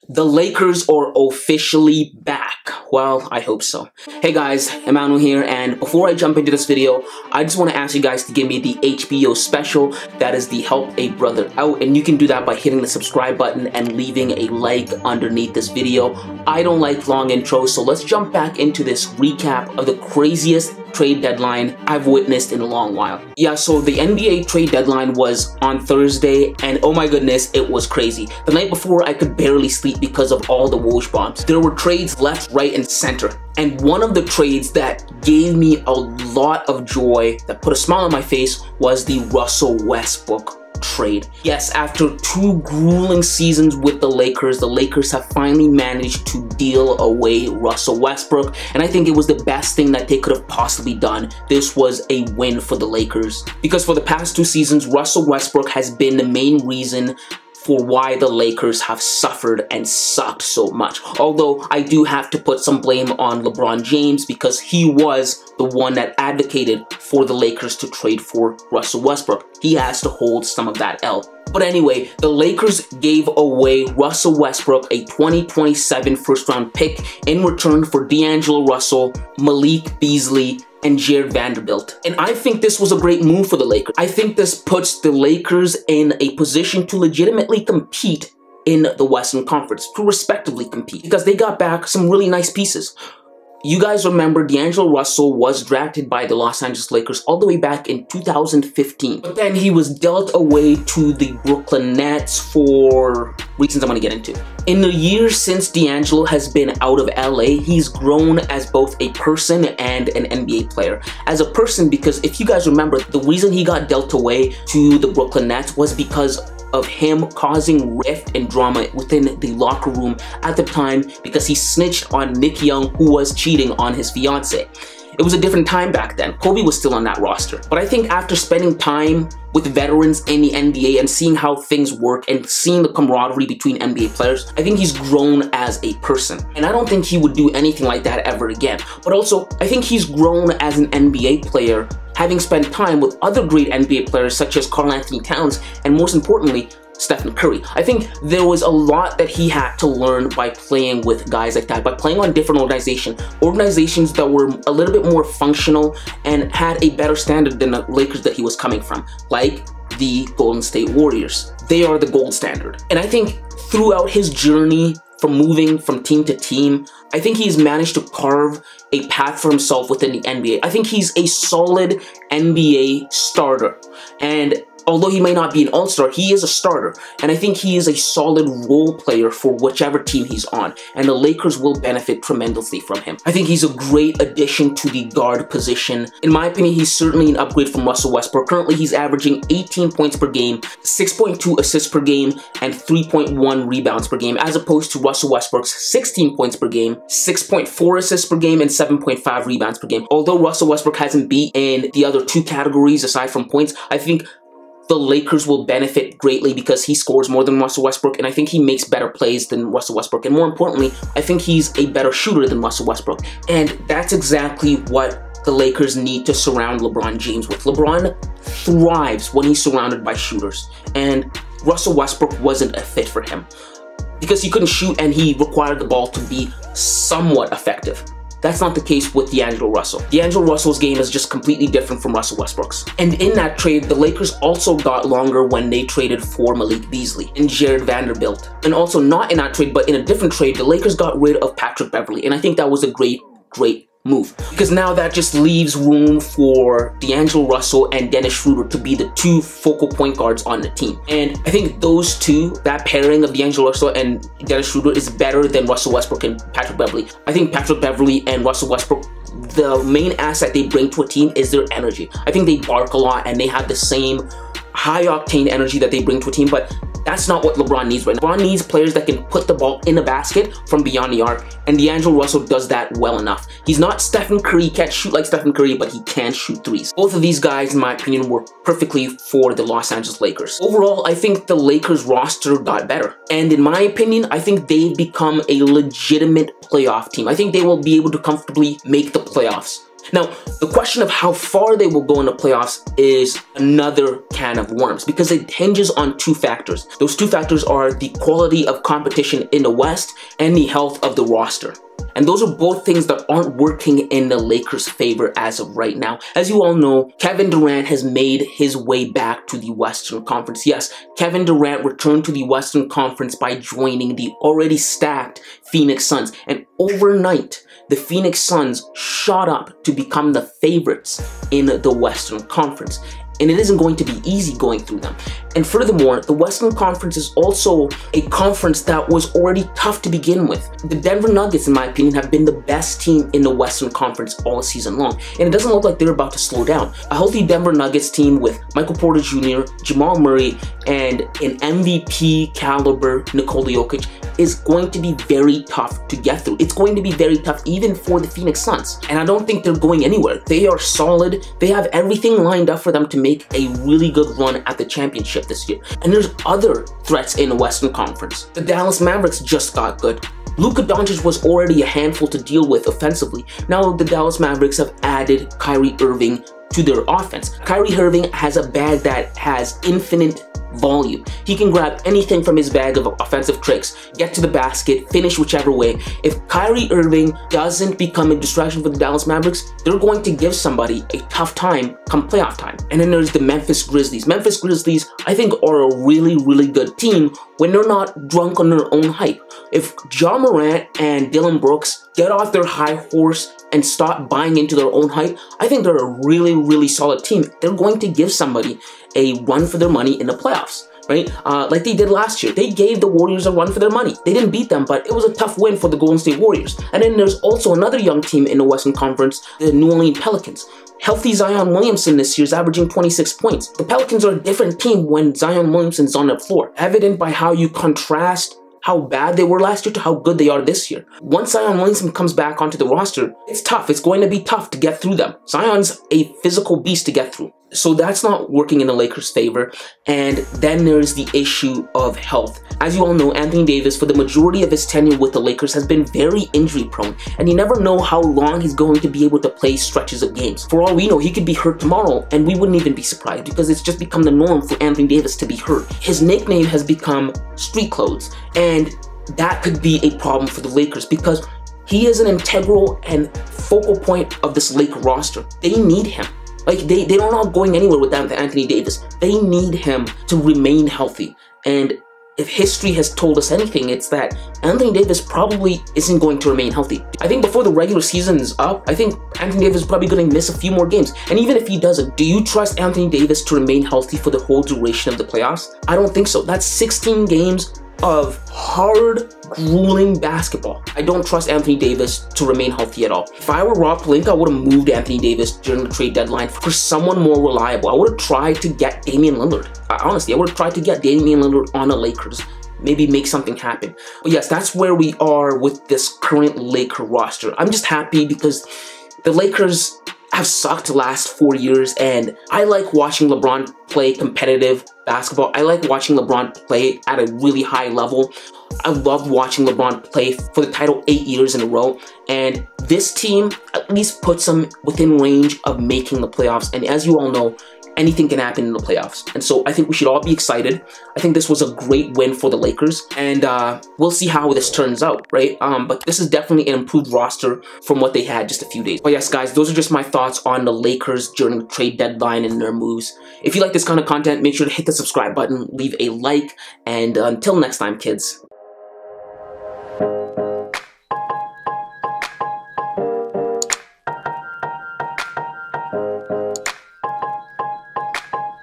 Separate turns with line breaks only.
The Lakers are officially back. Well, I hope so. Hey guys, Emmanuel here, and before I jump into this video, I just want to ask you guys to give me the HBO special, that is the Help a Brother Out, and you can do that by hitting the subscribe button and leaving a like underneath this video. I don't like long intros, so let's jump back into this recap of the craziest trade deadline I've witnessed in a long while. Yeah, so the NBA trade deadline was on Thursday, and oh my goodness, it was crazy. The night before, I could barely sleep because of all the whoosh bombs. There were trades left, right, and center. And one of the trades that gave me a lot of joy, that put a smile on my face, was the Russell Westbrook trade. Yes, after 2 grueling seasons with the Lakers have finally managed to deal away Russell Westbrook, and I think it was the best thing that they could have possibly done. This was a win for the Lakers, because for the past 2 seasons, Russell Westbrook has been the main reason for why the Lakers have suffered and sucked so much. Although I do have to put some blame on LeBron James, because he was the one that advocated for the Lakers to trade for Russell Westbrook. He has to hold some of that L. But anyway, the Lakers gave away Russell Westbrook a 2027 first-round pick in return for D'Angelo Russell, Malik Beasley, and Jarred Vanderbilt. And I think this was a great move for the Lakers. I think this puts the Lakers in a position to legitimately compete in the Western Conference, to respectively compete, because they got back some really nice pieces. You guys remember D'Angelo Russell was drafted by the Los Angeles Lakers all the way back in 2015. But then he was dealt away to the Brooklyn Nets for reasons I'm going to get into. In the years since D'Angelo has been out of LA, he's grown as both a person and an NBA player. As a person, because if you guys remember, the reason he got dealt away to the Brooklyn Nets was because of him causing rift and drama within the locker room at the time, because he snitched on Nick Young, who was cheating on his fiance. It was a different time back then. Kobe was still on that roster. But I think after spending time with veterans in the NBA and seeing how things work and seeing the camaraderie between NBA players, I think he's grown as a person. And I don't think he would do anything like that ever again. But also, I think he's grown as an NBA player, having spent time with other great NBA players such as Karl Anthony-Towns and, most importantly, Steph Curry. I think there was a lot that he had to learn by playing with guys like that, by playing on different organizations that were a little bit more functional and had a better standard than the Lakers that he was coming from, like the Golden State Warriors. They are the gold standard. And I think throughout his journey from moving from team to team, I think he's managed to carve a path for himself within the NBA. I think he's a solid NBA starter. And although he may not be an all-star, he is a starter. And I think he is a solid role player for whichever team he's on. And the Lakers will benefit tremendously from him. I think he's a great addition to the guard position. In my opinion, he's certainly an upgrade from Russell Westbrook. Currently, he's averaging 18 points per game, 6.2 assists per game, and 3.1 rebounds per game, as opposed to Russell Westbrook's 16 points per game, 6.4 assists per game, and 7.5 rebounds per game. Although Russell Westbrook hasn't beat in the other 2 categories aside from points, I think the Lakers will benefit greatly because he scores more than Russell Westbrook, and I think he makes better plays than Russell Westbrook. And more importantly, I think he's a better shooter than Russell Westbrook. And that's exactly what the Lakers need to surround LeBron James with. LeBron thrives when he's surrounded by shooters, and Russell Westbrook wasn't a fit for him because he couldn't shoot and he required the ball to be somewhat effective. That's not the case with D'Angelo Russell. D'Angelo Russell's game is just completely different from Russell Westbrook's. And in that trade, the Lakers also got longer when they traded for Malik Beasley and Jarred Vanderbilt. And also not in that trade, but in a different trade, the Lakers got rid of Patrick Beverley. And I think that was a great move, because now that just leaves room for D'Angelo Russell and Dennis Schroeder to be the 2 focal point guards on the team. And I think those two, that pairing of D'Angelo Russell and Dennis Schroeder, is better than Russell Westbrook and Patrick Beverley. I think Patrick Beverley and Russell Westbrook, the main asset they bring to a team is their energy. I think they bark a lot and they have the same high-octane energy that they bring to a team, but that's not what LeBron needs right now. LeBron needs players that can put the ball in the basket from beyond the arc, and D'Angelo Russell does that well enough. He's not Stephen Curry, he can't shoot like Stephen Curry, but he can shoot threes. Both of these guys, in my opinion, work perfectly for the Los Angeles Lakers. Overall, I think the Lakers roster got better. And in my opinion, I think they've become a legitimate playoff team. I think they will be able to comfortably make the playoffs. Now, the question of how far they will go in the playoffs is another can of worms because it hinges on two factors. Those two factors are the quality of competition in the West and the health of the roster. And those are both things that aren't working in the Lakers' favor as of right now. As you all know, Kevin Durant has made his way back to the Western Conference. Yes, Kevin Durant returned to the Western Conference by joining the already stacked Phoenix Suns. And overnight, the Phoenix Suns shot up to become the favorites in the Western Conference. And it isn't going to be easy going through them. And furthermore, the Western Conference is also a conference that was already tough to begin with. The Denver Nuggets, in my opinion, have been the best team in the Western Conference all season long. And it doesn't look like they're about to slow down. A healthy Denver Nuggets team with Michael Porter Jr., Jamal Murray, and an MVP caliber Nikola Jokic is going to be very tough to get through. It's going to be very tough even for the Phoenix Suns. And I don't think they're going anywhere. They are solid. They have everything lined up for them to make a really good run at the championship this year. And there's other threats in the Western Conference. The Dallas Mavericks just got good. Luka Doncic was already a handful to deal with offensively. Now the Dallas Mavericks have added Kyrie Irving to their offense. Kyrie Irving has a bag that has infinite volume. He can grab anything from his bag of offensive tricks, get to the basket, finish whichever way. If Kyrie Irving doesn't become a distraction for the Dallas Mavericks, they're going to give somebody a tough time come playoff time. And then there's the Memphis Grizzlies. Memphis Grizzlies, I think, are a really, really good team when they're not drunk on their own hype. If Ja Morant and Dillon Brooks get off their high horse and stop buying into their own hype, I think they're a really, really solid team. They're going to give somebody a run for their money in the playoffs, right? Like they did last year. They gave the Warriors a run for their money. They didn't beat them, but it was a tough win for the Golden State Warriors. And then there's also another young team in the Western Conference, the New Orleans Pelicans. Healthy Zion Williamson this year is averaging 26 points. The Pelicans are a different team when Zion Williamson's on the floor, evident by how you contrast how bad they were last year to how good they are this year. Once Zion Williamson comes back onto the roster, it's tough. It's going to be tough to get through them. Zion's a physical beast to get through. So that's not working in the Lakers' favor. And then there's the issue of health. As you all know, Anthony Davis, for the majority of his tenure with the Lakers, has been very injury prone. And you never know how long he's going to be able to play stretches of games. For all we know, he could be hurt tomorrow, and we wouldn't even be surprised because it's just become the norm for Anthony Davis to be hurt. His nickname has become Street Clothes. And that could be a problem for the Lakers because he is an integral and focal point of this Laker roster. They need him. Like, they're not going anywhere without Anthony Davis. They need him to remain healthy. And if history has told us anything, it's that Anthony Davis probably isn't going to remain healthy. I think before the regular season is up, I think Anthony Davis is probably going to miss a few more games. And even if he doesn't, do you trust Anthony Davis to remain healthy for the whole duration of the playoffs? I don't think so. That's 16 games of hard, grueling basketball. I don't trust Anthony Davis to remain healthy at all. If I were Rob Pelinka, I would have moved Anthony Davis during the trade deadline for someone more reliable. I would have tried to get Damian Lillard. Honestly, I would have tried to get Damian Lillard on the Lakers. Maybe make something happen. But yes, that's where we are with this current Laker roster. I'm just happy because the Lakers have sucked the last 4 years, and I like watching LeBron play competitive basketball. I like watching LeBron play at a really high level. I love watching LeBron play for the title 8 years in a row, and this team at least puts them within range of making the playoffs. And as you all know, anything can happen in the playoffs. And so I think we should all be excited. I think this was a great win for the Lakers, and we'll see how this turns out, right? But this is definitely an improved roster from what they had just a few days. But yes, guys, those are just my thoughts on the Lakers during the trade deadline and their moves. If you like this kind of content, make sure to hit the subscribe button, leave a like, and until next time, kids.